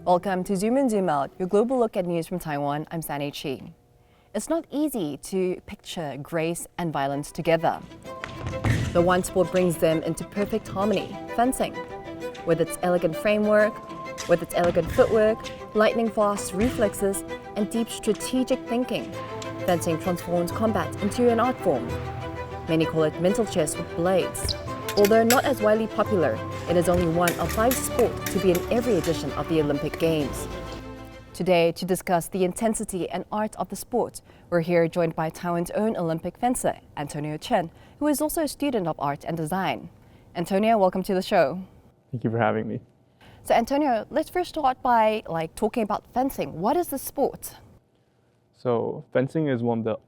Welcome to Zoom in, Zoom out, your global look at news from Taiwan. I'm Sandy Chi. It's not easy to picture grace and violence together. The one sport brings them into perfect harmony, fencing. With its elegant framework, with its elegant footwork, lightning-fast reflexes, and deep strategic thinking, fencing transforms combat into an art form. Many call it mental chess with blades. Although not as widely popular, it is only one of 5 sports to be in every edition of the Olympic Games. Today, to discuss the intensity and art of the sport, we're here joined by Taiwan's own Olympic fencer, Antonio Chen, who is also a student of art and design. Antonio, welcome to the show. Thank you for having me. So Antonio, let's first start by talking about fencing. What is the sport? So fencing is one of the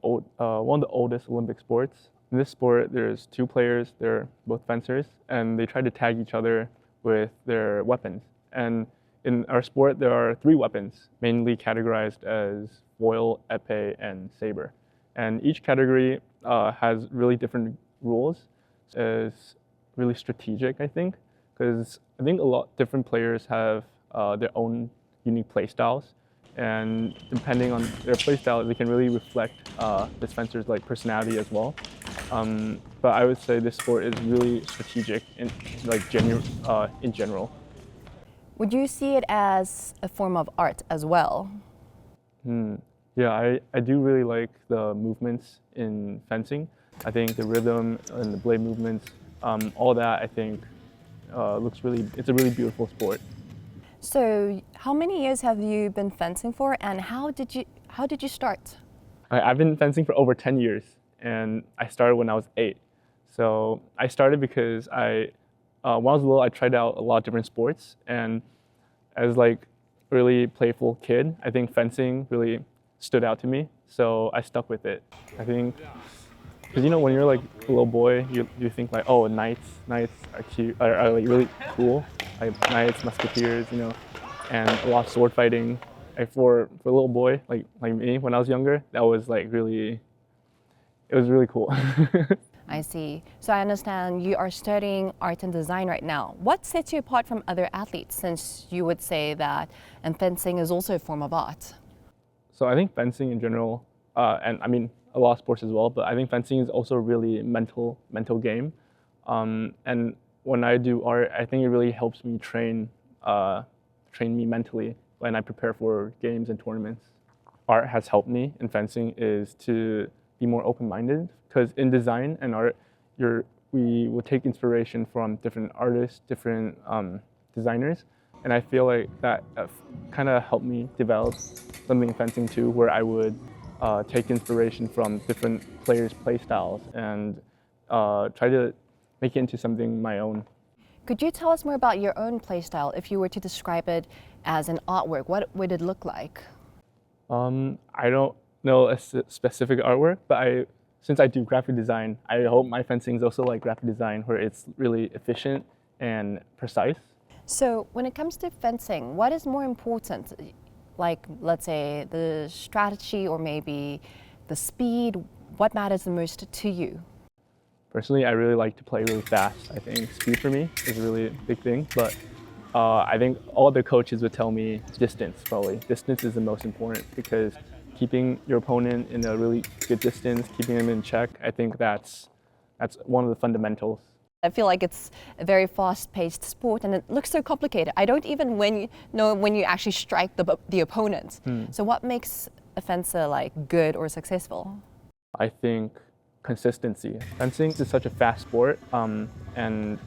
oldest Olympic sports. In this sport, there's 2 players. They're both fencers, and they try to tag each other with their weapons. And in our sport, there are 3 weapons, mainly categorized as foil, epee, and saber. And each category has really different rules. It's really strategic, I think, because I think a lot different players have their own unique play styles. And depending on their play style, they can really reflect this fencer's personality as well. But I would say this sport is really strategic in general. Would you see it as a form of art as well? Yeah, I do really like the movements in fencing. I think the rhythm and the blade movements, all that I think it's a really beautiful sport. So how many years have you been fencing for, and how did you start? I've been fencing for over 10 years, and I started when I was 8. So I started because when I was little, I tried out a lot of different sports, and as really playful kid, I think fencing really stood out to me. So I stuck with it. I think because when you're a little boy, you think oh, knights are cute, are really cool, knights, musketeers, and a lot of sword fighting. For a little boy like me when I was younger, that was it was really cool. I see. So I understand you are studying art and design right now. What sets you apart from other athletes, since you would say that fencing is also a form of art? So I think fencing in general, and I mean a lot of sports as well, but I think fencing is also a really mental game. And when I do art, I think it really helps me train me mentally when I prepare for games and tournaments. Art has helped me in fencing is to be more open-minded, because in design and art, we will take inspiration from different artists, different designers, and I feel like that kind of helped me develop something in fencing too, where I would take inspiration from different players' play styles and try to make it into something my own. Could you tell us more about your own play style? If you were to describe it as an artwork, what would it look like? I don't know a specific artwork, but since I do graphic design, I hope my fencing is also like graphic design, where it's really efficient and precise. So when it comes to fencing, what is more important? Let's say the strategy or maybe the speed, what matters the most to you? Personally, I really like to play really fast. I think speed for me is a really big thing, but I think all the coaches would tell me distance, probably. Distance is the most important, because keeping your opponent in a really good distance, keeping them in check, I think that's one of the fundamentals. I feel like it's a very fast-paced sport, and it looks so complicated. I don't even know when you actually strike the opponent. So what makes a fencer good or successful? I think consistency. Fencing is such a fast sport, and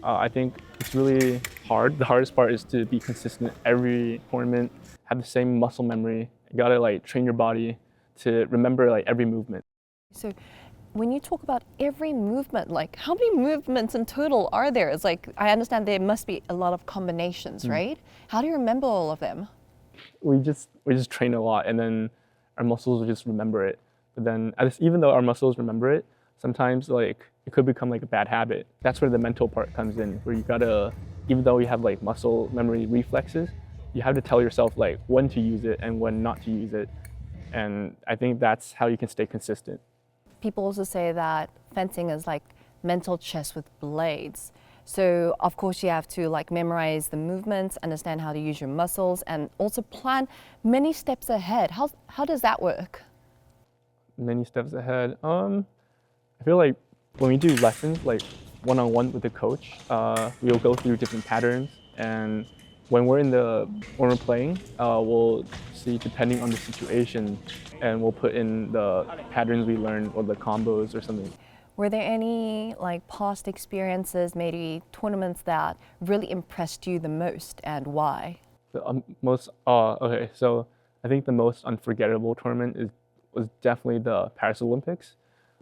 I think it's really hard. The hardest part is to be consistent every tournament, have the same muscle memory. You gotta train your body to remember every movement. So when you talk about every movement, how many movements in total are there? It's I understand there must be a lot of combinations, right? How do you remember all of them? We just train a lot, and then our muscles will just remember it. But then even though our muscles remember it, sometimes it could become a bad habit. That's where the mental part comes in, where you gotta, even though you have muscle memory reflexes, you have to tell yourself when to use it and when not to use it. And I think that's how you can stay consistent. People also say that fencing is like mental chess with blades. So of course you have to like memorize the movements, understand how to use your muscles, and also plan many steps ahead. How does that work? Many steps ahead. I feel like when we do lessons, like one-on-one with the coach, we'll go through different patterns, and when we're playing, we'll see depending on the situation, and we'll put in the patterns we learned or the combos or something. Were there any like past experiences, maybe tournaments that really impressed you the most, and why? Okay, so I think the most unforgettable tournament was definitely the Paris Olympics,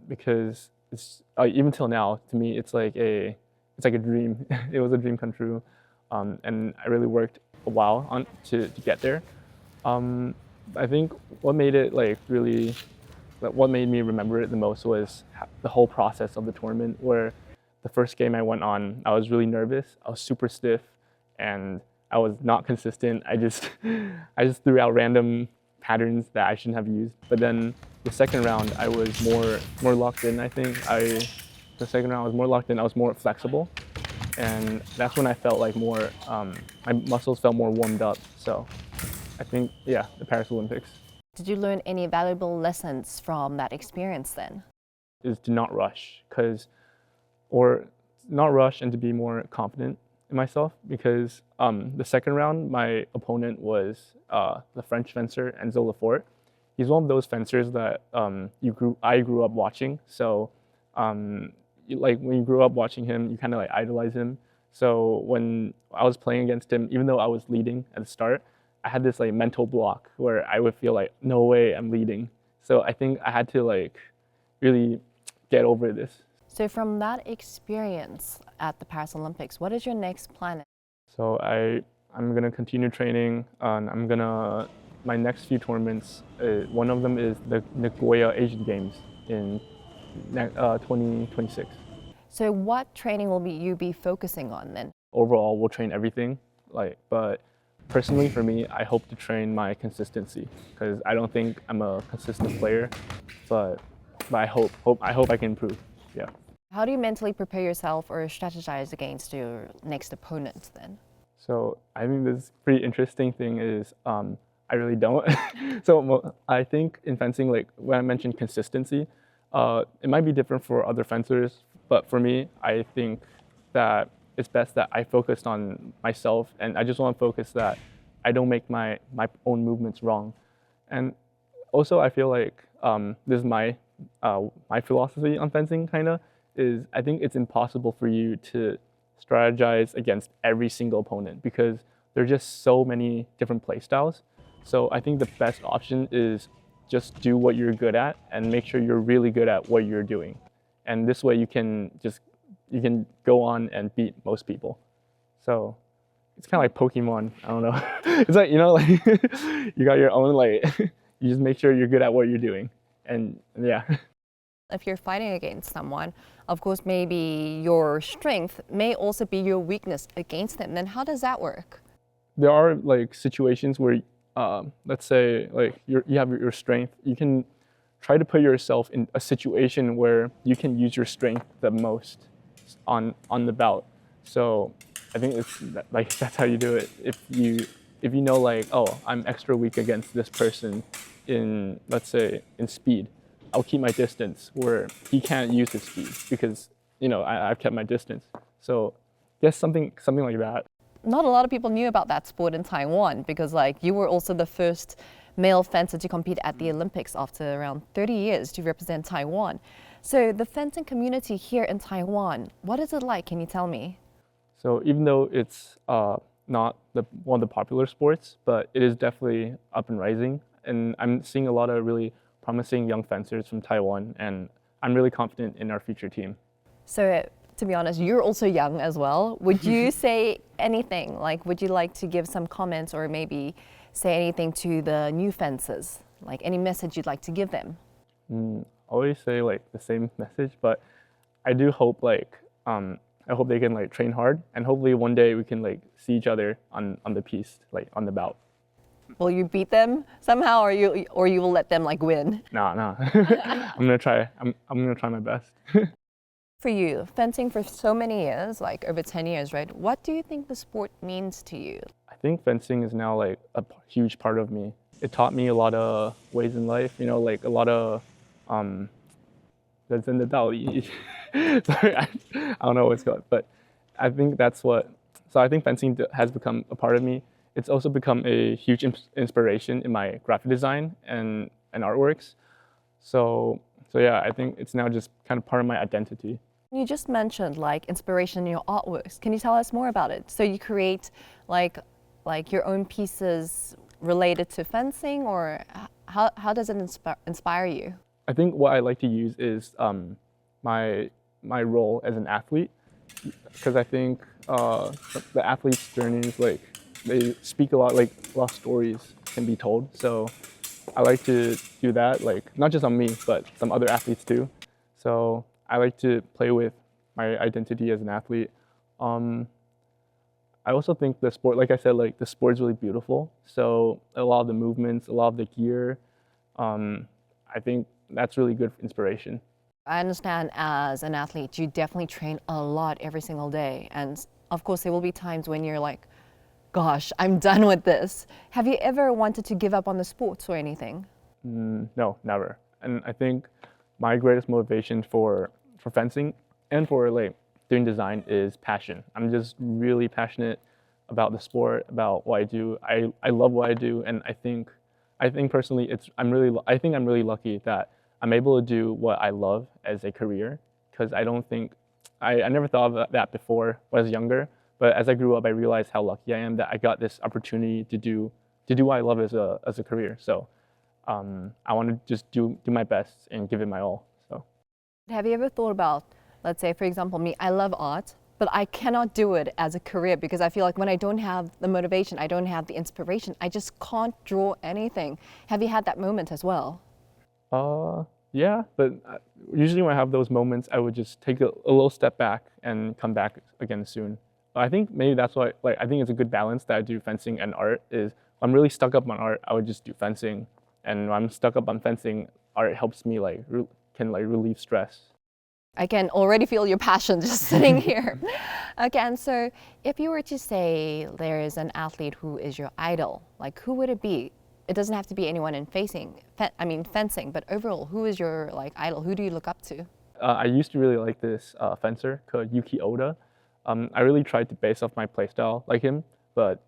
because it's even till now to me it's like a dream. It was a dream come true, and I really worked a while to get there. I think what made it what made me remember it the most was the whole process of the tournament. Where the first game I went on, I was really nervous. I was super stiff, and I was not consistent. I just threw out random patterns that I shouldn't have used. But then the second round, I was more locked in. I think the second round I was more locked in. I was more flexible, and that's when I felt like my muscles felt more warmed up. So I think, yeah, the Paris Olympics. Did you learn any valuable lessons from that experience then? Is to not rush, or not rush, and to be more confident in myself, because the second round my opponent was the French fencer Enzo Lefort. He's one of those fencers that I grew up watching. So like when you grew up watching him, you kind of like idolize him. So when I was playing against him, even though I was leading at the start, I had this like mental block where I would feel like, no way I'm leading. So I think I had to like really get over this. So from that experience at the Paris Olympics, what is your next plan? So I'm gonna continue training, and my next few tournaments, one of them is the Nagoya Asian Games in 2026. So what training will you be focusing on then? Overall, we'll train everything, but personally for me, I hope to train my consistency, because I don't think I'm a consistent player, but I hope I can improve. Yeah. How do you mentally prepare yourself or strategize against your next opponent then? So I think this pretty interesting thing is I really don't. So I think in fencing, like when I mentioned consistency, it might be different for other fencers, but for me, I think that it's best that I focused on myself, and I just want to focus that I don't make my own movements wrong. And also I feel like this is my philosophy on fencing, kind of, is I think it's impossible for you to strategize against every single opponent, because there are just so many different play styles. So I think the best option is just do what you're good at and make sure you're really good at what you're doing. And this way you can go on and beat most people. So it's kind of like Pokemon. I don't know. It's like, like you got your own, like, you just make sure you're good at what you're doing. And yeah. If you're fighting against someone, of course, maybe your strength may also be your weakness against them. Then how does that work? There are like situations where, let's say, like you have your strength. You can try to put yourself in a situation where you can use your strength the most on the bout. So I think that's how you do it. If you know, like, oh, I'm extra weak against this person in, let's say, in speed, I'll keep my distance where he can't use his speed, because I've kept my distance. So yes, something like that. Not a lot of people knew about that sport in Taiwan, because like you were also the first male fencer to compete at the Olympics after around 30 years to represent Taiwan. So the fencing community here in Taiwan, what is it like? Can you tell me? So even though it's not one of the popular sports, but it is definitely up and rising. And I'm seeing a lot of really promising young fencers from Taiwan, and I'm really confident in our future team. So to be honest, you're also young as well. Would you say anything? Like, would you like to give some comments or maybe say anything to the new fencers? Like any message you'd like to give them? I always say like the same message, but I do hope I hope they can like train hard, and hopefully one day we can like see each other on the piste, like on the bout. Will you beat them somehow, or you will let them like win? Nah. I'm gonna try. I'm gonna try my best. For you, fencing for so many years, like over 10 years, right? What do you think the sport means to you? I think fencing is now like a huge part of me. It taught me a lot of ways in life, you know, like a lot of 人生的道理. Sorry, I don't know what's called, but I think that's what. So I think fencing has become a part of me. It's also become a huge inspiration in my graphic design and artworks. So yeah, I think it's now just kind of part of my identity. You just mentioned like inspiration in your artworks. Can you tell us more about it? So you create like your own pieces related to fencing, or how does it inspire you? I think what I like to use is my role as an athlete, because I think the athlete's journeys, like they speak a lot, like a lot of stories can be told. So I like to do that, like not just on me, but some other athletes too. So I like to play with my identity as an athlete. I also think the sport, like I said, like the sport is really beautiful. So a lot of the movements, a lot of the gear, I think that's really good inspiration. I understand as an athlete, you definitely train a lot every single day. And of course, there will be times when you're like, gosh, I'm done with this. Have you ever wanted to give up on the sports or anything? No, never. And I think my greatest motivation for fencing and for like doing design is passion. I'm just really passionate about the sport, about what I do. I love what I do, and I think personally I'm really lucky that I'm able to do what I love as a career, because I don't think I never thought of that before when I was younger, but as I grew up I realized how lucky I am that I got this opportunity to do what I love as a career. So I want to just do my best and give it my all. So have you ever thought about, let's say for example me, I love art, but I cannot do it as a career because I feel like when I don't have the motivation, I don't have the inspiration, I just can't draw anything. Have you had that moment as well? Yeah, but usually when I have those moments, I would just take a little step back and come back again soon. I think maybe that's why, like, I think it's a good balance that I do fencing and art. Is I'm really stuck up on art, I would just do fencing, and when I'm stuck up on fencing, art helps me can relieve stress. I can already feel your passion just sitting here. Okay, and so if you were to say there is an athlete who is your idol, like who would it be? It doesn't have to be anyone in fencing, but overall, who is your like idol? Who do you look up to? I used to really like this fencer called Yuki Ota. I really tried to base off my playstyle like him, but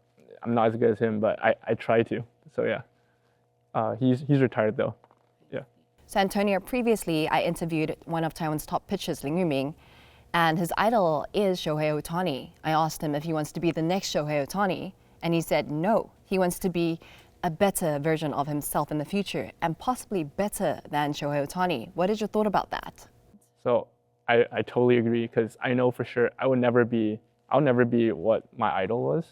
I'm not as good as him, but I try to. So yeah, he's retired though. Yeah. So Antonio, previously I interviewed one of Taiwan's top pitchers, Lin Yuming, and his idol is Shohei Ohtani. I asked him if he wants to be the next Shohei Ohtani, and he said no. He wants to be a better version of himself in the future, and possibly better than Shohei Ohtani. What is your thought about that? So I totally agree, because I know for sure I'll never be what my idol was.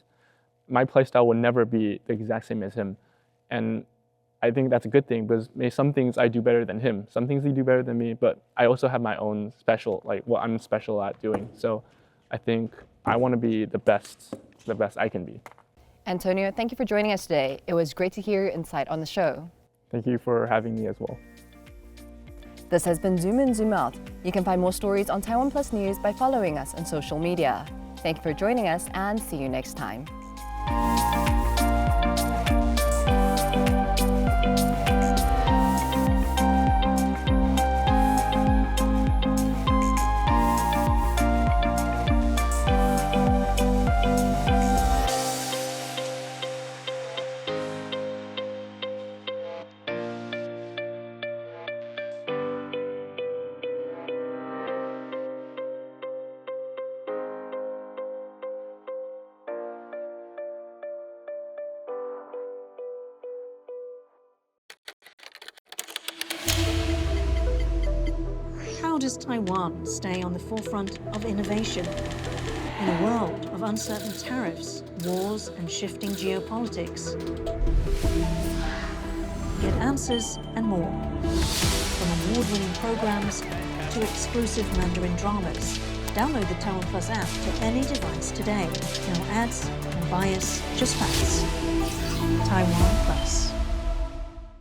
My playstyle will never be the exact same as him, and I think that's a good thing, because maybe some things I do better than him, some things he do better than me, but I also have my own special, like what I'm special at doing. So I think I want to be the best I can be. Antonio, thank you for joining us today. It was great to hear your insight on the show. Thank you for having me as well. This has been Zoom In, Zoom Out. You can find more stories on Taiwan Plus News by following us on social media. Thank you for joining us, and see you next time. How does Taiwan stay on the forefront of innovation in a world of uncertain tariffs, wars, and shifting geopolitics? Get answers and more, from award-winning programs to exclusive Mandarin dramas. Download the Taiwan Plus app to any device today. No ads, no bias, just facts. Taiwan Plus.